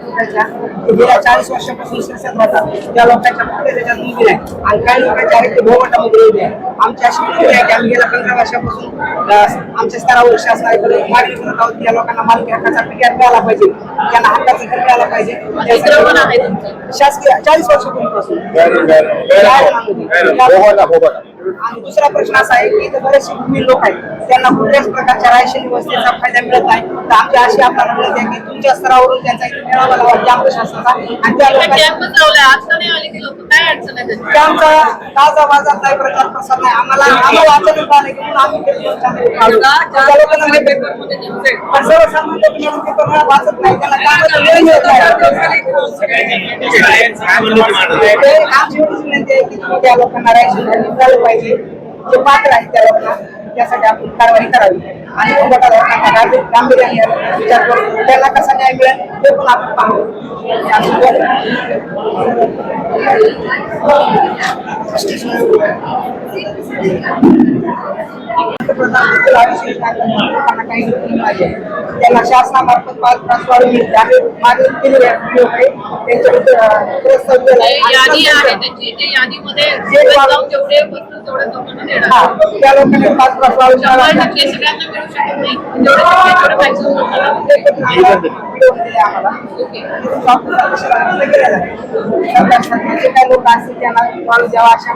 रुपयाच्या गेल्या 40 वर्षापासून शिक्षण होतात त्या लोकांच्या फक्त त्याच्यात मुली आहे आणि काही लोकांच्या आहेत ते भोवटामध्ये उभे आहे. आमची अशी मुली आहे की आम्ही गेल्या 15 वर्षापासून आमच्या स्तरावर शासनाकडे मागणी करत आहोत. त्या लोकांना मालकी हक्काचा पीआर मिळाला पाहिजे, त्यांना हक्काचं घर मिळालं पाहिजे. शासकीय 40 वर्षापूर्वीपासून. आणि दुसरा प्रश्न असा आहे की इथे बरेचसे भूमी लोक आहेत, त्यांना कुठल्याच प्रकारच्या रायशन व्यवस्थेचा फायदा मिळत नाही. तर आमची अशी आपल्याला मिळत आहे की तुमच्या स्तरावरून त्यांचा इथे मेळावा लावा कॅम्प शासनाचा आणि त्या लोकांना कॅम्पचा ताजा बाजार नाही, प्रचार प्रसार नाही. आम्हाला अचानक आले की म्हणून आम्ही त्या लोकांना माहिती आहे. पण सर्वसामान्य लोक पेपर वाचत नाही, त्यांना कामाचा वेळ मिळत नाही. आमची एवढीच विनंती आहे की तुम्ही त्या लोकांना रायशन मिळालं पाहिजे, जे पात्र आहेत त्या लोकांना, त्यासाठी आपण कारवाई करावी आणि गांभीर्याने विचार करून त्याला कसा न्याय मिळेल ते पण आपण पाहू. त्यांना शासनामार्फत 5 तास वाढवून मिळते. आम्ही मागे केलेले त्या लोकांनी 5 तास वाढवून काही लोक असतील त्यांना द्यावा अशा